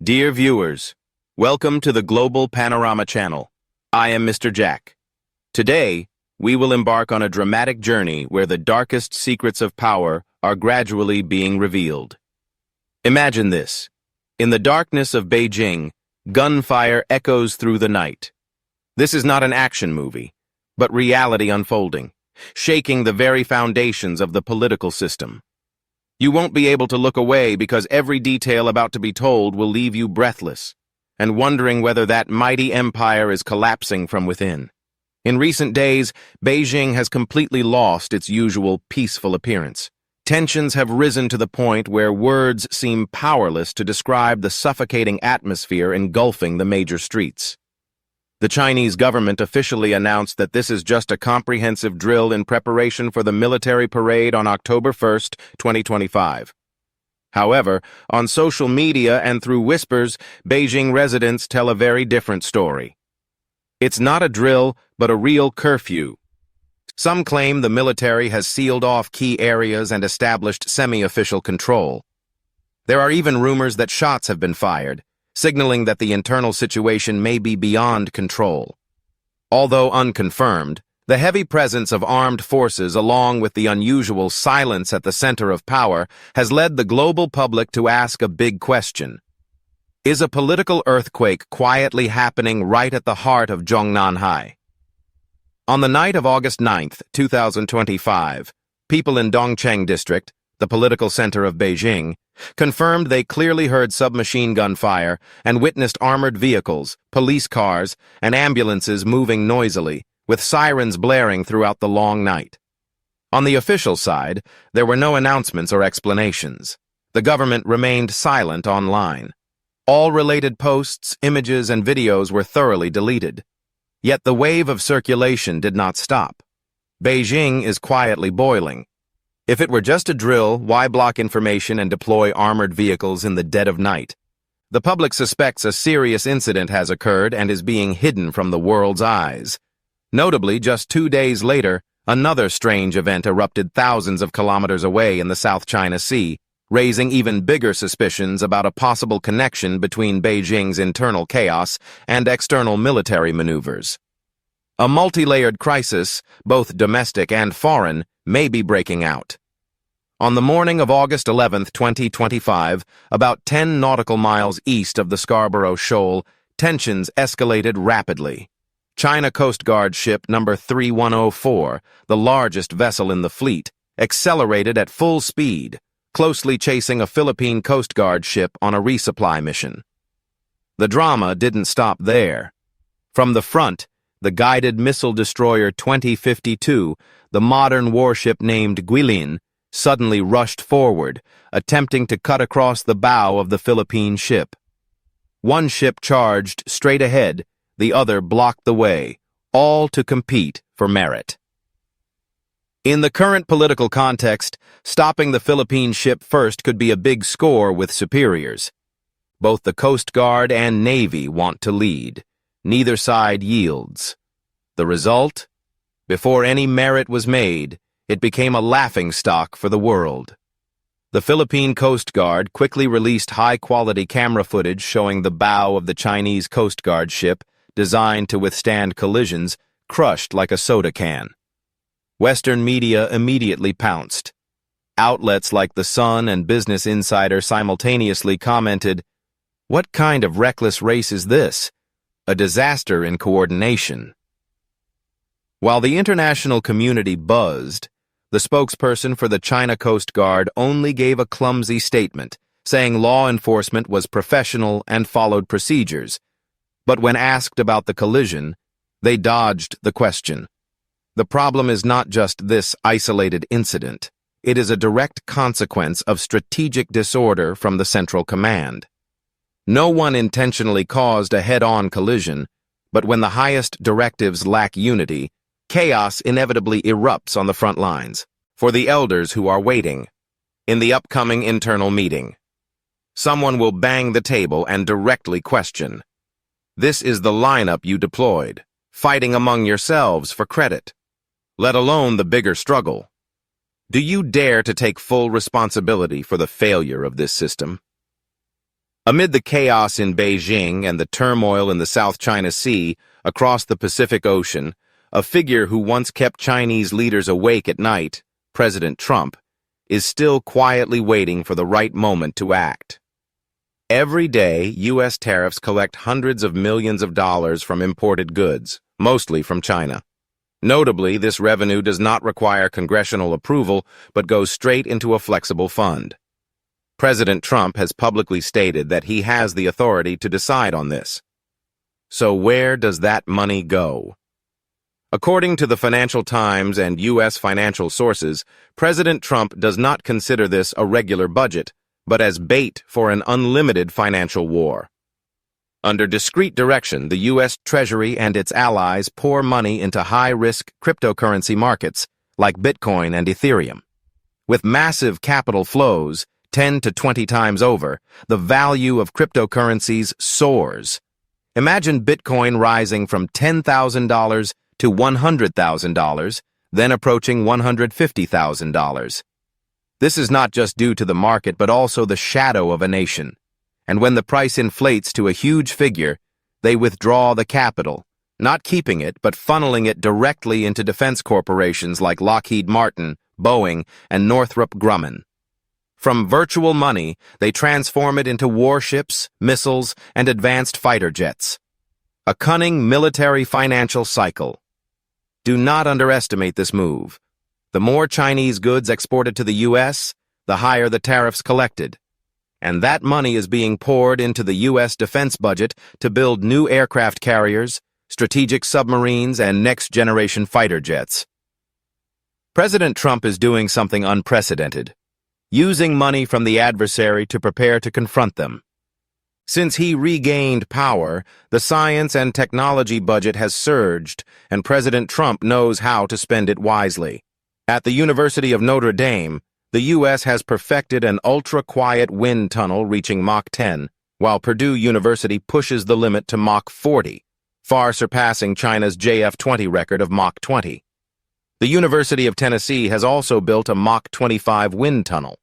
Dear viewers, welcome to the Global Panorama channel. I am Mr. Jack. Today, we will embark on a dramatic journey where the darkest secrets of power are gradually being revealed. Imagine this. In the darkness of Beijing, gunfire echoes through the night. This is not an action movie, but reality unfolding, shaking the very foundations of the political system. You won't be able to look away because every detail about to be told will leave you breathless and wondering whether that mighty empire is collapsing from within. In recent days, Beijing has completely lost its usual peaceful appearance. Tensions have risen to the point where words seem powerless to describe the suffocating atmosphere engulfing the major streets. The Chinese government officially announced that this is just a comprehensive drill in preparation for the military parade on October 1st, 2025. However, on social media and through whispers, Beijing residents tell a very different story. It's not a drill, but a real curfew. Some claim the military has sealed off key areas and established semi-official control. There are even rumors that shots have been fired, signaling that the internal situation may be beyond control. Although unconfirmed, the heavy presence of armed forces along with the unusual silence at the center of power has led the global public to ask a big question. Is a political earthquake quietly happening right at the heart of Zhongnanhai? On the night of August 9th, 2025, people in Dongcheng District, the political center of Beijing, confirmed they clearly heard submachine gun fire and witnessed armored vehicles, police cars, and ambulances moving noisily, with sirens blaring throughout the long night. On the official side, there were no announcements or explanations. The government remained silent online. All related posts, images, and videos were thoroughly deleted. Yet the wave of circulation did not stop. Beijing is quietly boiling. If it were just a drill, why block information and deploy armored vehicles in the dead of night? The public suspects a serious incident has occurred and is being hidden from the world's eyes. Notably, just 2 days later, another strange event erupted thousands of kilometers away in the South China Sea, raising even bigger suspicions about a possible connection between Beijing's internal chaos and external military maneuvers. A multi-layered crisis, both domestic and foreign, may be breaking out. On the morning of August 11, 2025, about 10 nautical miles east of the Scarborough Shoal, tensions escalated rapidly. China Coast Guard ship number 3104, the largest vessel in the fleet, accelerated at full speed, closely chasing a Philippine Coast Guard ship on a resupply mission. The drama didn't stop there. From the front, the guided missile destroyer 2052, the modern warship named Guilin, suddenly rushed forward, attempting to cut across the bow of the Philippine ship. One ship charged straight ahead, the other blocked the way, all to compete for merit. In the current political context, stopping the Philippine ship first could be a big score with superiors. Both the Coast Guard and Navy want to lead. Neither side yields. The result? Before any merit was made, it became a laughingstock for the world. The Philippine Coast Guard quickly released high-quality camera footage showing the bow of the Chinese Coast Guard ship, designed to withstand collisions, crushed like a soda can. Western media immediately pounced. Outlets like The Sun and Business Insider simultaneously commented, "What kind of reckless race is this? A disaster in coordination." While the international community buzzed, the spokesperson for the China Coast Guard only gave a clumsy statement, saying law enforcement was professional and followed procedures. But when asked about the collision, they dodged the question. The problem is not just this isolated incident. It is a direct consequence of strategic disorder from the Central Command. No one intentionally caused a head-on collision, but when the highest directives lack unity, chaos inevitably erupts on the front lines. For the elders who are waiting, in the upcoming internal meeting, someone will bang the table and directly question, "This is the lineup you deployed, fighting among yourselves for credit, let alone the bigger struggle. Do you dare to take full responsibility for the failure of this system?" Amid the chaos in Beijing and the turmoil in the South China Sea, across the Pacific Ocean, a figure who once kept Chinese leaders awake at night, President Trump, is still quietly waiting for the right moment to act. Every day, U.S. tariffs collect hundreds of millions of dollars from imported goods, mostly from China. Notably, this revenue does not require congressional approval, but goes straight into a flexible fund. President Trump has publicly stated that he has the authority to decide on this. So where does that money go? According to the Financial Times and U.S. financial sources, President Trump does not consider this a regular budget, but as bait for an unlimited financial war. Under discreet direction, the U.S. Treasury and its allies pour money into high-risk cryptocurrency markets like Bitcoin and Ethereum. With massive capital flows, 10 to 20 times over, the value of cryptocurrencies soars. Imagine Bitcoin rising from $10,000 to $100,000, then approaching $150,000. This is not just due to the market, but also the shadow of a nation. And when the price inflates to a huge figure, they withdraw the capital, not keeping it, but funneling it directly into defense corporations like Lockheed Martin, Boeing, and Northrop Grumman. From virtual money, they transform it into warships, missiles, and advanced fighter jets. A cunning military financial cycle. Do not underestimate this move. The more Chinese goods exported to the U.S., the higher the tariffs collected. And that money is being poured into the U.S. defense budget to build new aircraft carriers, strategic submarines, and next-generation fighter jets. President Trump is doing something unprecedented, using money from the adversary to prepare to confront them. Since he regained power, the science and technology budget has surged, and President Trump knows how to spend it wisely. At the University of Notre Dame, the U.S. has perfected an ultra-quiet wind tunnel reaching Mach 10, while Purdue University pushes the limit to Mach 40, far surpassing China's JF-20 record of Mach 20. The University of Tennessee has also built a Mach 25 wind tunnel.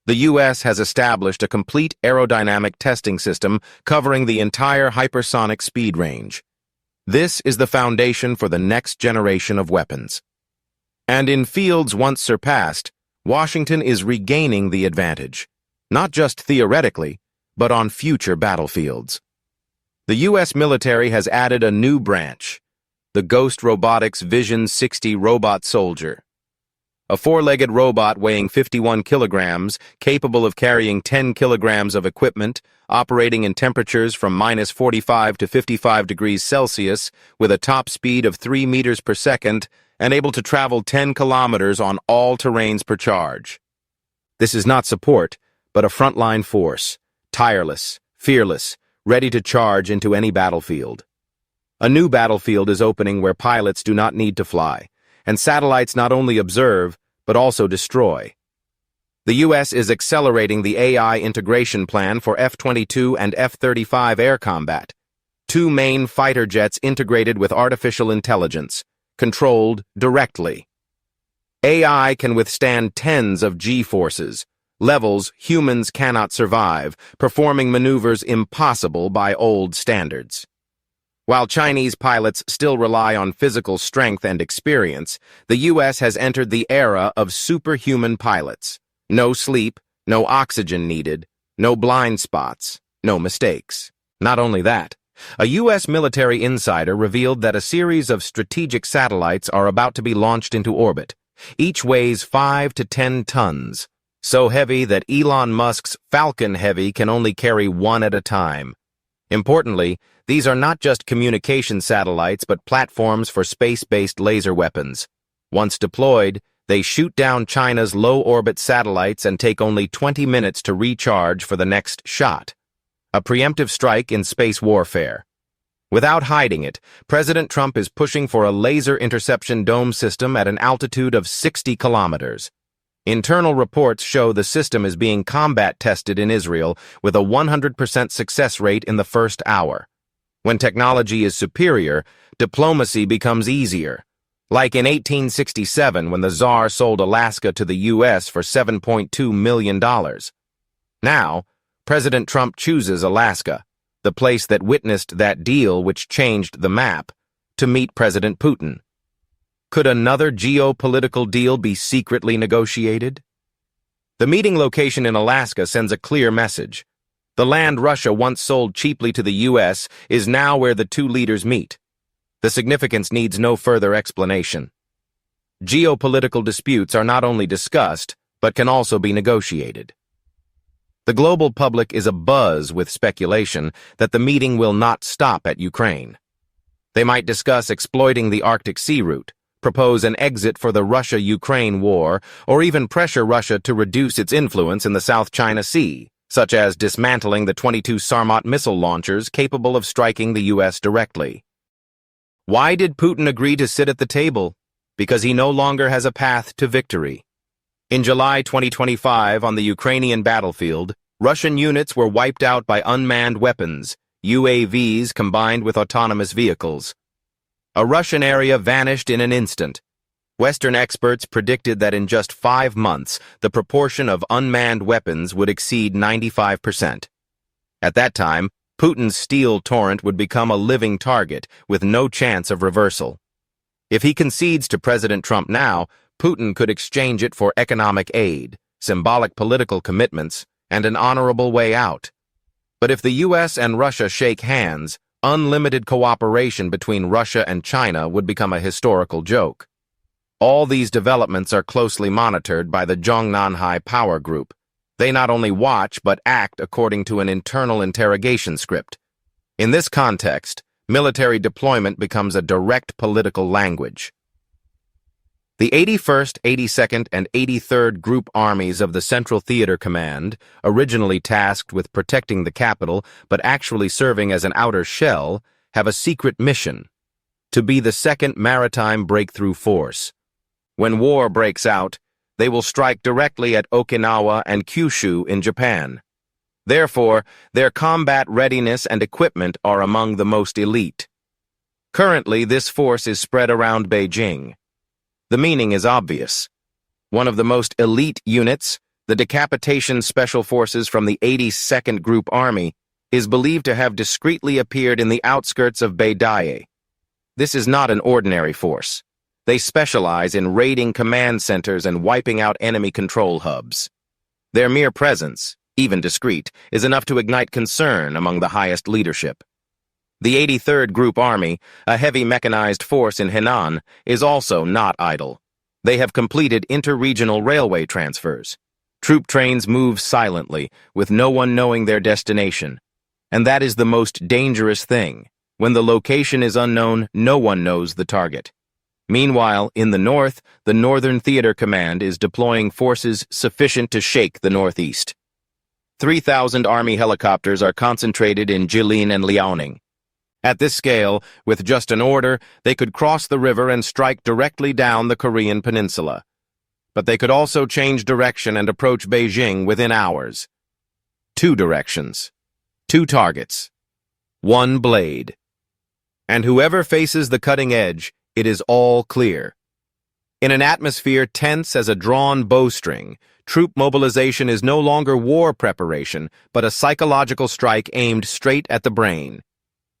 The U.S. has established a complete aerodynamic testing system covering the entire hypersonic speed range. This is the foundation for the next generation of weapons. And in fields once surpassed, Washington is regaining the advantage, not just theoretically, but on future battlefields. The U.S. military has added a new branch, the Ghost Robotics Vision 60 robot soldier. A four-legged robot weighing 51 kilograms, capable of carrying 10 kilograms of equipment, operating in temperatures from minus 45 to 55 degrees Celsius, with a top speed of 3 meters per second, and able to travel 10 kilometers on all terrains per charge. This is not support, but a frontline force, tireless, fearless, ready to charge into any battlefield. A new battlefield is opening where pilots do not need to fly, and satellites not only observe, but also destroy. The U.S. is accelerating the AI integration plan for F-22 and F-35 air combat, two main fighter jets integrated with artificial intelligence, controlled directly. AI can withstand tens of G-forces, levels humans cannot survive, performing maneuvers impossible by old standards. While Chinese pilots still rely on physical strength and experience, the U.S. has entered the era of superhuman pilots. No sleep, no oxygen needed, no blind spots, no mistakes. Not only that, a U.S. military insider revealed that a series of strategic satellites are about to be launched into orbit. Each weighs 5 to 10 tons, so heavy that Elon Musk's Falcon Heavy can only carry one at a time. Importantly, these are not just communication satellites but platforms for space-based laser weapons. Once deployed, they shoot down China's low-orbit satellites and take only 20 minutes to recharge for the next shot. A preemptive strike in space warfare. Without hiding it, President Trump is pushing for a laser interception dome system at an altitude of 60 kilometers. Internal reports show the system is being combat tested in Israel with a 100% success rate in the first hour. When technology is superior, diplomacy becomes easier. Like in 1867 when the Tsar sold Alaska to the U.S. for $7.2 million. Now, President Trump chooses Alaska, the place that witnessed that deal which changed the map, to meet President Putin. Could another geopolitical deal be secretly negotiated? The meeting location in Alaska sends a clear message. The land Russia once sold cheaply to the U.S. is now where the two leaders meet. The significance needs no further explanation. Geopolitical disputes are not only discussed, but can also be negotiated. The global public is abuzz with speculation that the meeting will not stop at Ukraine. They might discuss exploiting the Arctic Sea route, propose an exit for the Russia-Ukraine war, or even pressure Russia to reduce its influence in the South China Sea, such as dismantling the 22 Sarmat missile launchers capable of striking the U.S. directly. Why did Putin agree to sit at the table? Because he no longer has a path to victory. In July 2025, on the Ukrainian battlefield, Russian units were wiped out by unmanned weapons, UAVs combined with autonomous vehicles. A Russian area vanished in an instant. Western experts predicted that in just 5 months, the proportion of unmanned weapons would exceed 95%. At that time, Putin's steel torrent would become a living target with no chance of reversal. If he concedes to President Trump now, Putin could exchange it for economic aid, symbolic political commitments, and an honorable way out. But if the U.S. and Russia shake hands, unlimited cooperation between Russia and China would become a historical joke. All these developments are closely monitored by the Zhongnanhai Power Group. They not only watch but act according to an internal interrogation script. In this context, military deployment becomes a direct political language. The 81st, 82nd, and 83rd Group Armies of the Central Theater Command, originally tasked with protecting the capital but actually serving as an outer shell, have a secret mission: to be the second maritime breakthrough force. When war breaks out, they will strike directly at Okinawa and Kyushu in Japan. Therefore, their combat readiness and equipment are among the most elite. Currently, this force is spread around Beijing. The meaning is obvious. One of the most elite units, the Decapitation Special Forces from the 82nd Group Army, is believed to have discreetly appeared in the outskirts of Beidaihe. This is not an ordinary force. They specialize in raiding command centers and wiping out enemy control hubs. Their mere presence, even discreet, is enough to ignite concern among the highest leadership. The 83rd Group Army, a heavy mechanized force in Henan, is also not idle. They have completed inter-regional railway transfers. Troop trains move silently, with no one knowing their destination. And that is the most dangerous thing. When the location is unknown, no one knows the target. Meanwhile, in the north, the Northern Theater Command is deploying forces sufficient to shake the Northeast. 3,000 Army helicopters are concentrated in Jilin and Liaoning. At this scale, with just an order, they could cross the river and strike directly down the Korean peninsula. But they could also change direction and approach Beijing within hours. 2 directions. 2 targets. 1 blade. And whoever faces the cutting edge, it is all clear. In an atmosphere tense as a drawn bowstring, troop mobilization is no longer war preparation, but a psychological strike aimed straight at the brain.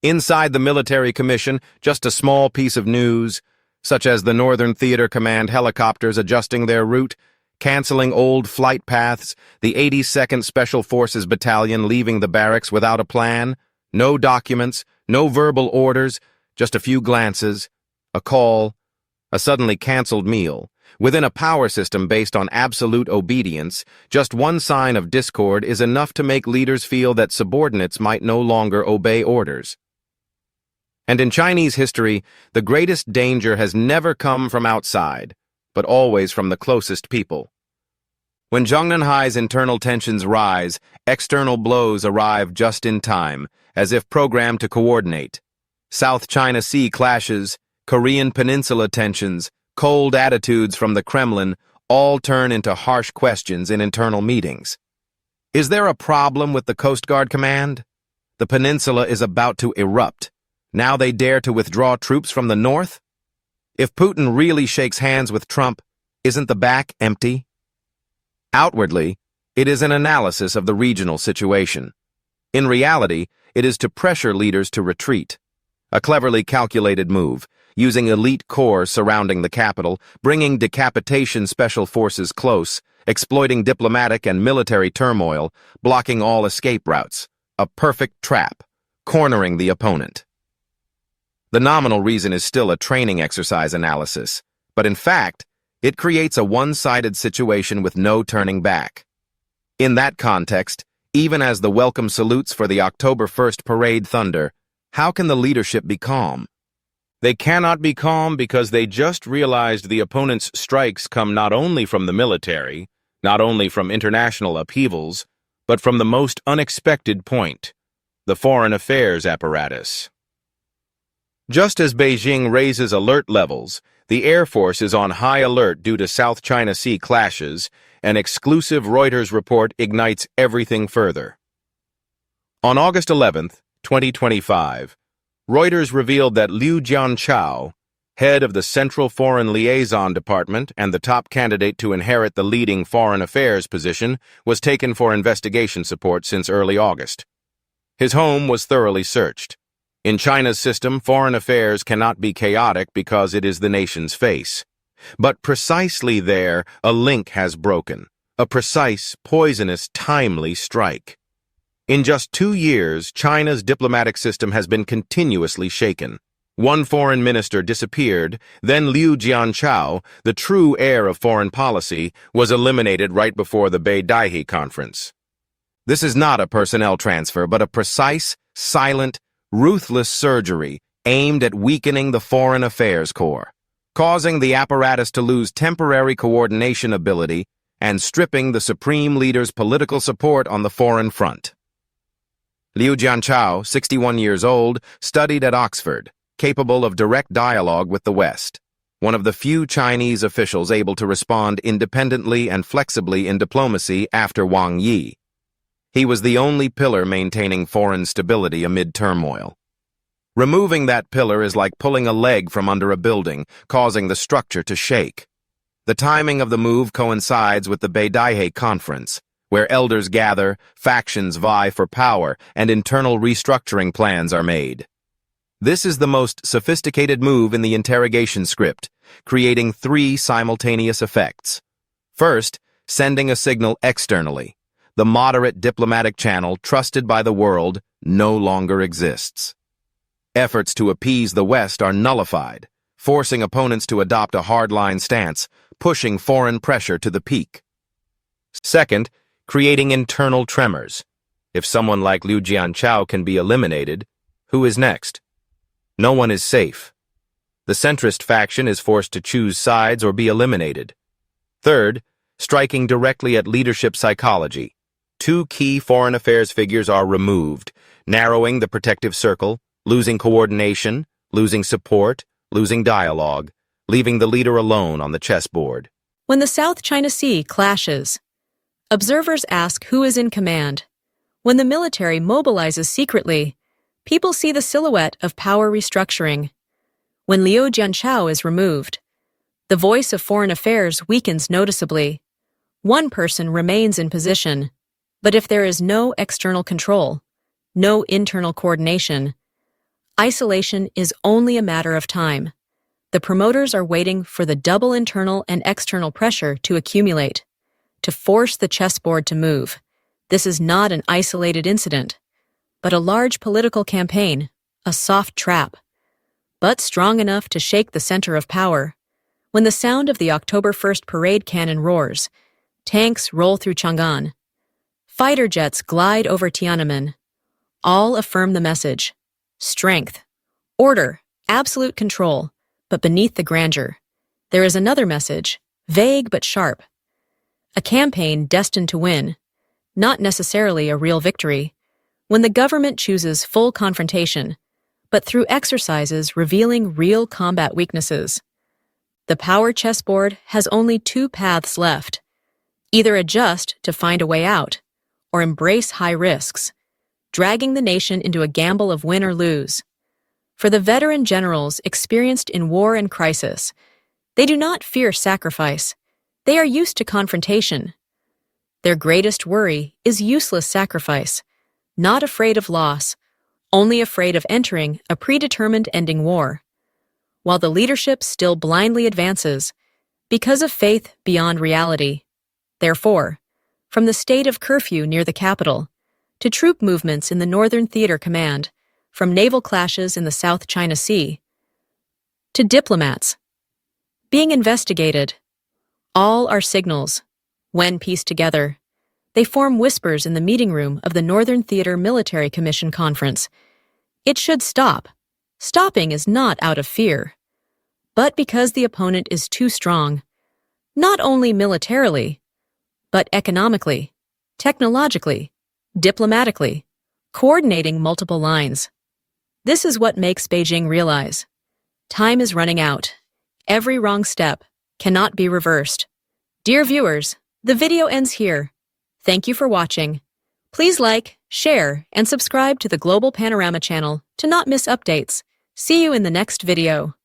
Inside the military commission, just a small piece of news, such as the Northern Theater Command helicopters adjusting their route, canceling old flight paths, the 82nd Special Forces Battalion leaving the barracks without a plan, no documents, no verbal orders, just a few glances, a call, a suddenly canceled meal. Within a power system based on absolute obedience, just one sign of discord is enough to make leaders feel that subordinates might no longer obey orders. And in Chinese history, the greatest danger has never come from outside, but always from the closest people. When Zhongnanhai's internal tensions rise, external blows arrive just in time, as if programmed to coordinate. South China Sea clashes, Korean Peninsula tensions, cold attitudes from the Kremlin all turn into harsh questions in internal meetings. Is there a problem with the Coast Guard Command? The peninsula is about to erupt. Now they dare to withdraw troops from the north? If Putin really shakes hands with Trump, isn't the back empty? Outwardly, It is an analysis of the regional situation. In reality, it is to pressure leaders to retreat. A cleverly calculated move, using elite corps surrounding the capital, bringing decapitation special forces close, exploiting diplomatic and military turmoil, blocking all escape routes. A perfect trap, cornering the opponent. The nominal reason is still a training exercise analysis, but in fact, it creates a one-sided situation with no turning back. In that context, even as the welcome salutes for the October 1st parade thunder, how can the leadership be calm? They cannot be calm because they just realized the opponent's strikes come not only from the military, not only from international upheavals, but from the most unexpected point, the foreign affairs apparatus. Just as Beijing raises alert levels, the Air Force is on high alert due to South China Sea clashes. An exclusive Reuters report ignites everything further. On August 11, 2025, Reuters revealed that Liu Jianchao, head of the Central Foreign Liaison Department and the top candidate to inherit the leading foreign affairs position, was taken for investigation support since early August. His home was thoroughly searched. In China's system, foreign affairs cannot be chaotic because it is the nation's face. But precisely there, a link has broken. A precise, poisonous, timely strike. In just 2 years, China's diplomatic system has been continuously shaken. One foreign minister disappeared, then Liu Jianchao, the true heir of foreign policy, was eliminated right before the Beijing conference. This is not a personnel transfer, but a precise, silent, ruthless surgery aimed at weakening the Foreign Affairs Corps, causing the apparatus to lose temporary coordination ability and stripping the supreme leader's political support on the foreign front. Liu Jianchao, 61 years old, studied at Oxford, capable of direct dialogue with the West, one of the few Chinese officials able to respond independently and flexibly in diplomacy after Wang Yi. He was the only pillar maintaining foreign stability amid turmoil. Removing that pillar is like pulling a leg from under a building, causing the structure to shake. The timing of the move coincides with the Beijing conference, where elders gather, factions vie for power, and internal restructuring plans are made. This is the most sophisticated move in the interrogation script, creating 3 simultaneous effects. First, sending a signal externally. The moderate diplomatic channel trusted by the world no longer exists. Efforts to appease the West are nullified, forcing opponents to adopt a hardline stance, pushing foreign pressure to the peak. Second, creating internal tremors. If someone like Liu Jianchao can be eliminated, who is next? No one is safe. The centrist faction is forced to choose sides or be eliminated. Third, striking directly at leadership psychology. 2 key foreign affairs figures are removed, narrowing the protective circle, losing coordination, losing support, losing dialogue, leaving the leader alone on the chessboard. When the South China Sea clashes, observers ask who is in command. When the military mobilizes secretly, people see the silhouette of power restructuring. When Liu Jianchao is removed, the voice of foreign affairs weakens noticeably. One person remains in position, but if there is no external control, no internal coordination, isolation is only a matter of time. The promoters are waiting for the double internal and external pressure to accumulate, to force the chessboard to move. This is not an isolated incident, but a large political campaign, a soft trap, but strong enough to shake the center of power. When the sound of the October 1st parade cannon roars, tanks roll through Chang'an, fighter jets glide over Tiananmen, all affirm the message: strength, order, absolute control. But beneath the grandeur, there is another message, vague but sharp. A campaign destined to win, not necessarily a real victory, when the government chooses full confrontation, but through exercises revealing real combat weaknesses. The power chessboard has only 2 paths left: either adjust to find a way out, or embrace high risks, dragging the nation into a gamble of win or lose. For the veteran generals experienced in war and crisis, they do not fear sacrifice. They are used to confrontation. Their greatest worry is useless sacrifice, not afraid of loss, only afraid of entering a predetermined ending war, while the leadership still blindly advances because of faith beyond reality. Therefore, from the state of curfew near the capital, to troop movements in the Northern Theater Command, from naval clashes in the South China Sea, to diplomats being investigated, all are signals. When pieced together, they form whispers in the meeting room of the Northern Theater Military Commission Conference. It should stop. Stopping is not out of fear, but because the opponent is too strong, not only militarily, but economically, technologically, diplomatically, coordinating multiple lines. This is what makes Beijing realize time is running out. Every wrong step cannot be reversed. Dear viewers, the video ends here. Thank you for watching. Please like, share, and subscribe to the Global Panorama channel to not miss updates. See you in the next video.